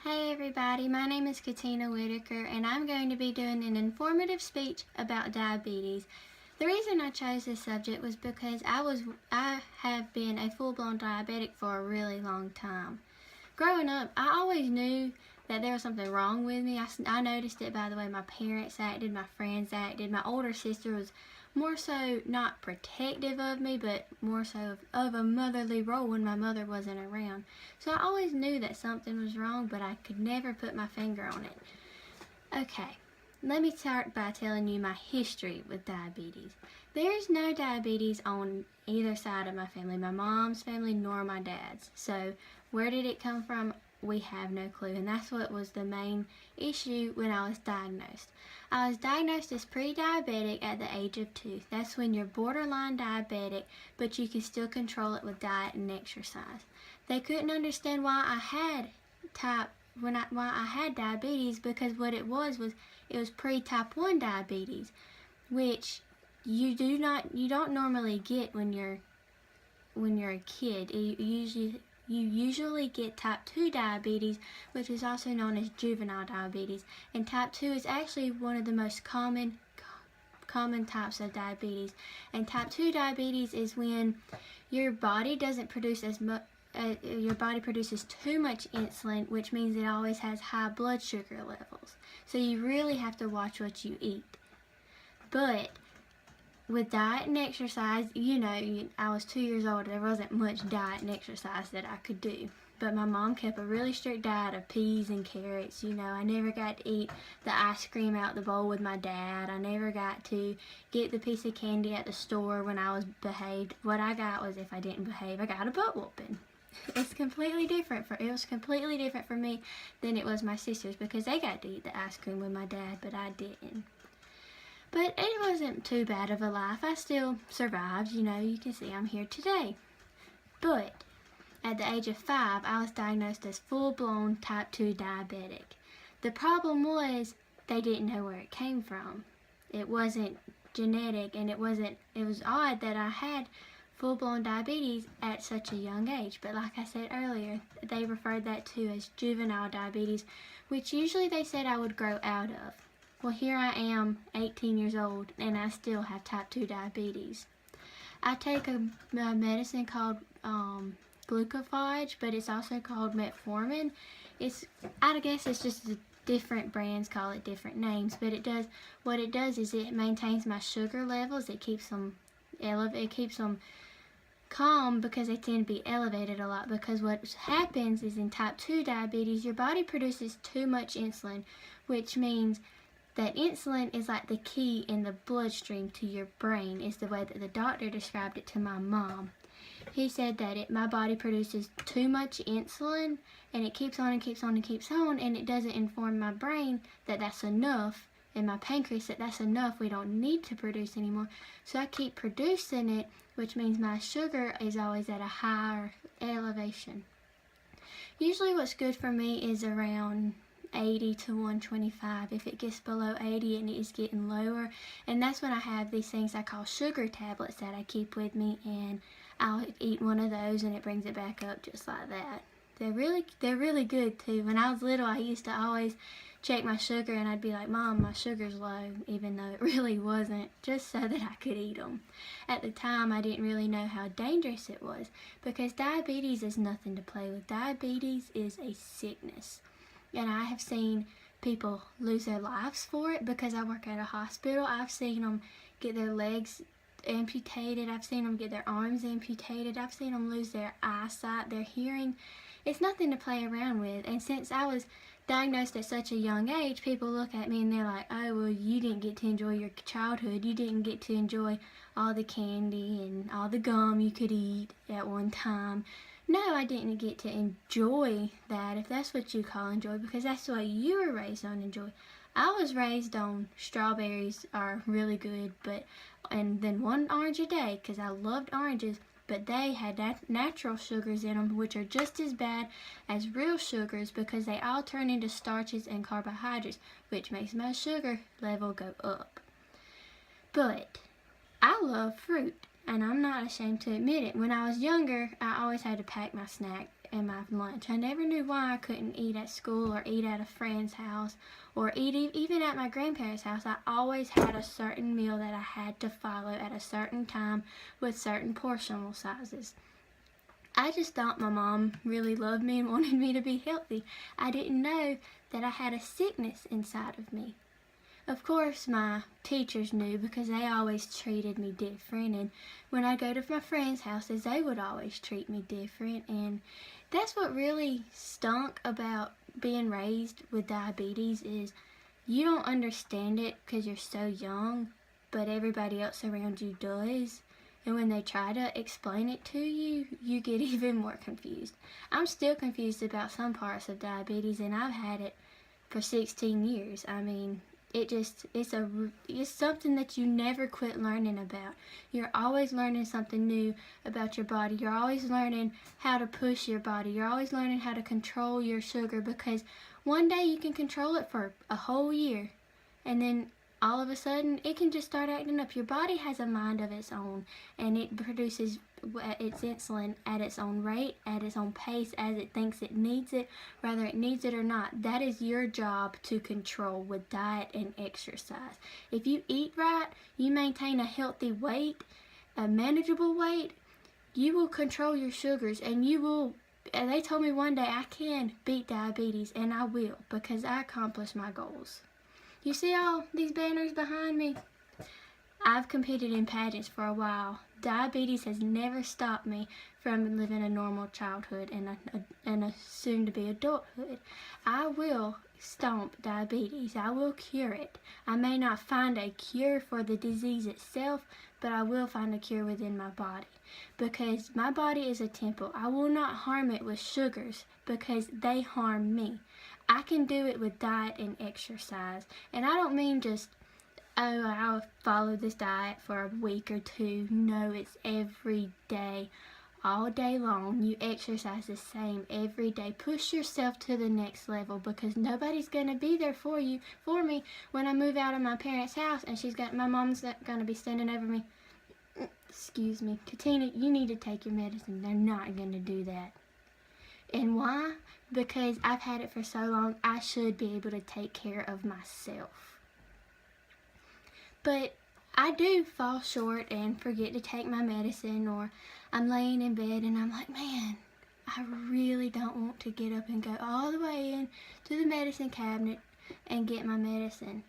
Hey everybody, my name is Katina Whitaker and I'm going to be doing an informative speech about diabetes. The reason I chose this subject was because I have been a full-blown diabetic for a really long time. Growing up, I always knew that there was something wrong with me. I noticed it by the way my parents acted, my friends acted. My older sister was more so not protective of me, but more so of a motherly role when my mother wasn't around. So I always knew that something was wrong, but I could never put my finger on it. Okay, let me start by telling you my history with diabetes. There is no diabetes on either side of my family, my mom's family nor my dad's. So where did it come from? We have no clue, and that's what was the main issue when I was diagnosed. I was diagnosed as pre-diabetic at the age of 2. That's when you're borderline diabetic, but you can still control it with diet and exercise. They couldn't understand why I had diabetes, because what it was pre-type 1 diabetes, which you don't normally get when you're a kid. You usually get type 2 diabetes, which is also known as juvenile diabetes. And type 2 is actually one of the most common types of diabetes. And type 2 diabetes is when your body doesn't produce as much, your body produces too much insulin, which means it always has high blood sugar levels. So you really have to watch what you eat. But with diet and exercise, I was 2 years old. There wasn't much diet and exercise that I could do. But my mom kept a really strict diet of peas and carrots. I never got to eat the ice cream out the bowl with my dad. I never got to get the piece of candy at the store when I was behaved. What I got was, if I didn't behave, I got a butt whooping. It was completely different for me than it was my sisters, because they got to eat the ice cream with my dad, but I didn't. But it wasn't too bad of a life. I still survived. You can see I'm here today. But at the age of 5, I was diagnosed as full-blown type 2 diabetic. The problem was they didn't know where it came from. It wasn't genetic, and it was odd that I had full-blown diabetes at such a young age. But like I said earlier, they referred that to as juvenile diabetes, which usually they said I would grow out of. Well, here I am, 18 years old, and I still have type 2 diabetes. I take a medicine called glucophage, but it's also called metformin. I guess it's just different brands call it different names, but what it does is it maintains my sugar levels. It keeps them calm, because they tend to be elevated a lot. Because what happens is, in type 2 diabetes, your body produces too much insulin, which means that insulin is like the key in the bloodstream to your brain, is the way that the doctor described it to my mom. He said that my body produces too much insulin, and it keeps on and keeps on and keeps on, and it doesn't inform my brain that that's enough, and my pancreas that that's enough, we don't need to produce anymore. So I keep producing it, which means my sugar is always at a higher elevation. Usually what's good for me is around 80 to 125. If it gets below 80, it is getting lower, and that's when I have these things I call sugar tablets that I keep with me, and I'll eat one of those and it brings it back up just like that. They're really good too. When I was little, I used to always check my sugar, and I'd be like, "Mom, my sugar's low," even though it really wasn't, just so that I could eat them. At the time, I didn't really know how dangerous it was, because diabetes is nothing to play with. Diabetes is a sickness. And I have seen people lose their lives for it, because I work at a hospital. I've seen them get their legs amputated. I've seen them get their arms amputated. I've seen them lose their eyesight, their hearing. It's nothing to play around with. And since I was diagnosed at such a young age, people look at me and they're like, "Oh, well, you didn't get to enjoy your childhood. You didn't get to enjoy all the candy and all the gum you could eat at one time." No, I didn't get to enjoy that, if that's what you call enjoy, because that's what you were raised on, enjoy. I was raised on strawberries are really good, and then one orange a day, because I loved oranges, but they had natural sugars in them, which are just as bad as real sugars, because they all turn into starches and carbohydrates, which makes my sugar level go up. But I love fruit. And I'm not ashamed to admit it. When I was younger, I always had to pack my snack and my lunch. I never knew why I couldn't eat at school or eat at a friend's house or eat even at my grandparents' house. I always had a certain meal that I had to follow at a certain time with certain portional sizes. I just thought my mom really loved me and wanted me to be healthy. I didn't know that I had a sickness inside of me. Of course, my teachers knew because they always treated me different, and when I go to my friends' houses, they would always treat me different, and that's what really stunk about being raised with diabetes is you don't understand it because you're so young, but everybody else around you does, and when they try to explain it to you, you get even more confused. I'm still confused about some parts of diabetes, and I've had it for 16 years. I mean, it's something that you never quit learning about. You're always learning something new about your body. You're always learning how to push your body. You're always learning how to control your sugar, because one day you can control it for a whole year, and then all of a sudden it can just start acting up. Your body has a mind of its own, and it produces its insulin at its own rate, at its own pace, as it thinks it needs it, whether it needs it or not. That is your job to control with diet and exercise. If you eat right, you maintain a healthy weight, a manageable weight, you will control your sugars, and they told me one day I can beat diabetes, and I will, because I accomplished my goals. You see all these banners behind me? I've competed in pageants for a while. Diabetes has never stopped me from living a normal childhood and a soon-to-be adulthood. I will stomp diabetes. I will cure it. I may not find a cure for the disease itself, but I will find a cure within my body, because my body is a temple. I will not harm it with sugars because they harm me. I can do it with diet and exercise, and I don't mean just, oh, I'll follow this diet for a week or two. No, it's every day, all day long. You exercise the same every day. Push yourself to the next level, because nobody's going to be there for me when I move out of my parents' house and my mom's going to be standing over me. Excuse me, Katina, you need to take your medicine. They're not going to do that. And why? Because I've had it for so long, I should be able to take care of myself. But I do fall short and forget to take my medicine, or I'm laying in bed and I'm like, man, I really don't want to get up and go all the way in to the medicine cabinet and get my medicine.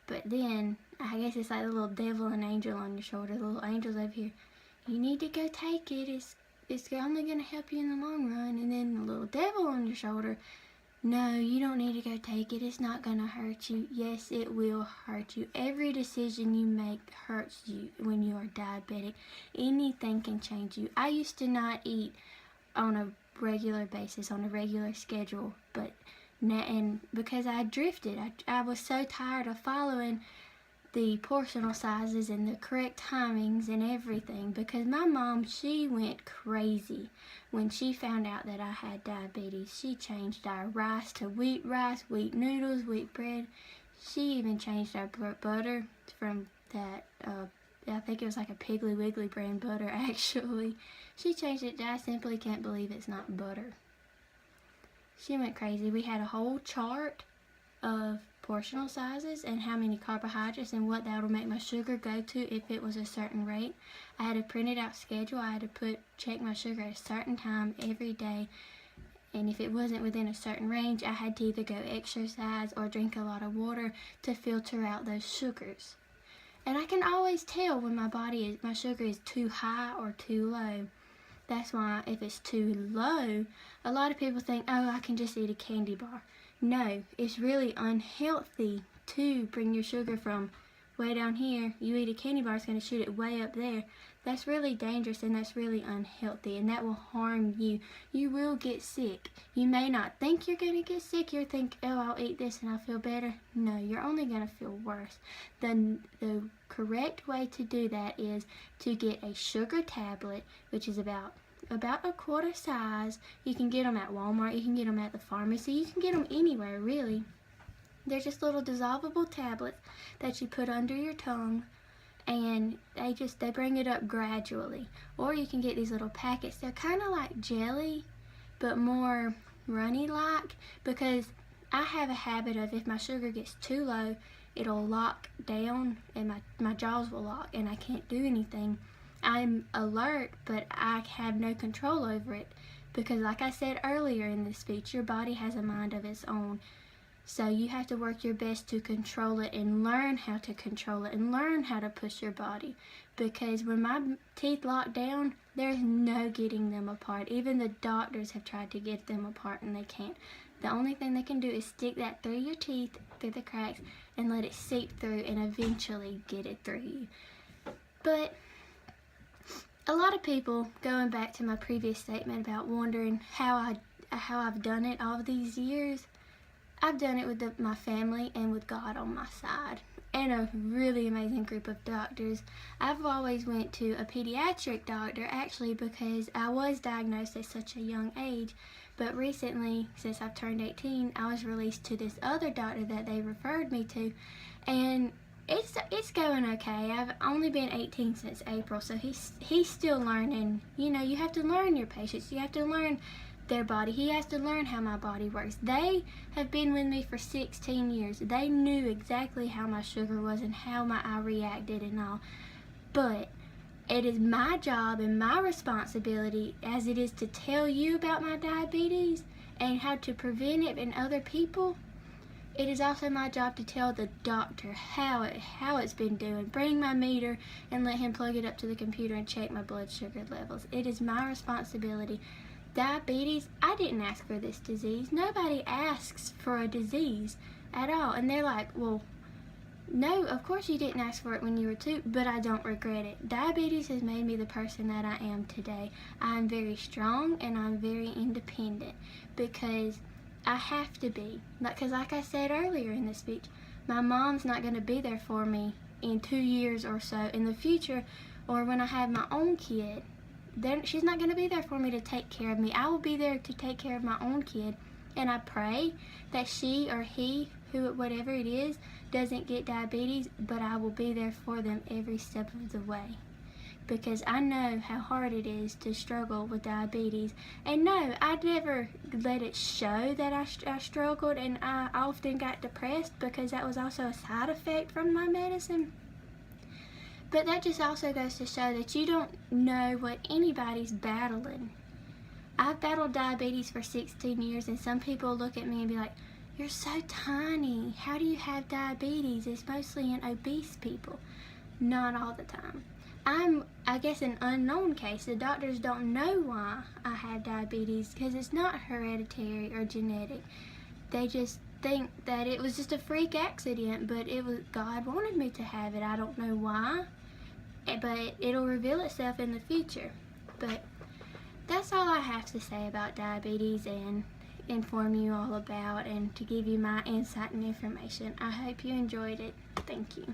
But then, I guess it's like the little devil and angel on your shoulder, the little angel's over here. You need to go take it, it's only going to help you in the long run. And then the little devil on your shoulder, no, you don't need to go take it, it's not going to hurt you. Yes, it will hurt you. Every decision you make hurts you when you are diabetic. Anything can change you. I used to not eat on a regular basis, on a regular schedule, but now, and because I drifted, I was so tired of following the portional sizes and the correct timings and everything, because my mom, she went crazy when she found out that I had diabetes. She changed our rice to wheat rice, wheat noodles, wheat bread. She even changed our butter from that, I think it was like a Piggly Wiggly brand butter actually. She changed it to, I simply can't believe it's not butter. She went crazy. We had a whole chart of portional sizes and how many carbohydrates and what that would make my sugar go to if it was a certain rate. I had a printed out schedule. I had to check my sugar at a certain time every day, and if it wasn't within a certain range, I had to either go exercise or drink a lot of water to filter out those sugars. And I can always tell when my sugar is too high or too low. That's why if it's too low, a lot of people think, oh, I can just eat a candy bar. No, it's really unhealthy to bring your sugar from way down here. You eat a candy bar, it's going to shoot it way up there. That's really dangerous, and that's really unhealthy, and that will harm you. You will get sick. You may not think you're going to get sick. You'll think, oh, I'll eat this and I'll feel better. No, you're only going to feel worse. The correct way to do that is to get a sugar tablet, which is about a quarter size. You can get them at Walmart, you can get them at the pharmacy, you can get them anywhere really. They're just little dissolvable tablets that you put under your tongue, and they bring it up gradually. Or you can get these little packets. They're kind of like jelly, but more runny-like, because I have a habit of, if my sugar gets too low, it'll lock down and my jaws will lock and I can't do anything. I'm alert, but I have no control over it, because like I said earlier in this speech, your body has a mind of its own. So you have to work your best to control it and learn how to control it and learn how to push your body. Because when my teeth lock down, there's no getting them apart. Even the doctors have tried to get them apart and they can't. The only thing they can do is stick that through your teeth, through the cracks, and let it seep through and eventually get it through you. But a lot of people, going back to my previous statement about wondering how I've done it all these years, I've done it with my family and with God on my side, and a really amazing group of doctors. I've always went to a pediatric doctor, actually, because I was diagnosed at such a young age. But recently, since I've turned 18, I was released to this other doctor that they referred me to, and it's going okay. I've only been 18 since April, so he's still learning. You know, you have to learn your patients. You have to learn their body. He has to learn how my body works. They have been with me for 16 years. They knew exactly how my sugar was and how I reacted and all. But it is my job and my responsibility, as it is to tell you about my diabetes and how to prevent it in other people. It is also my job to tell the doctor how it's been doing. Bring my meter and let him plug it up to the computer and check my blood sugar levels. It is my responsibility. Diabetes, I didn't ask for this disease. Nobody asks for a disease at all. And they're like, well, no, of course you didn't ask for it when you were 2, but I don't regret it. Diabetes has made me the person that I am today. I'm very strong and I'm very independent, because I have to be. Because like I said earlier in this speech, my mom's not going to be there for me in 2 years or so in the future, or when I have my own kid. Then she's not going to be there for me to take care of me. I will be there to take care of my own kid. And I pray that she or he, whatever it is, doesn't get diabetes, but I will be there for them every step of the way. Because I know how hard it is to struggle with diabetes. And no, I never let it show that I struggled, and I often got depressed, because that was also a side effect from my medicine. But that just also goes to show that you don't know what anybody's battling. I've battled diabetes for 16 years, and some people look at me and be like, "You're so tiny. How do you have diabetes? It's mostly in obese people." Not all the time. I'm, I guess, an unknown case. The doctors don't know why I have diabetes, because it's not hereditary or genetic. They just think that it was just a freak accident, but God wanted me to have it. I don't know why, but it'll reveal itself in the future. But that's all I have to say about diabetes and inform you all about, and to give you my insight and information. I hope you enjoyed it. Thank you.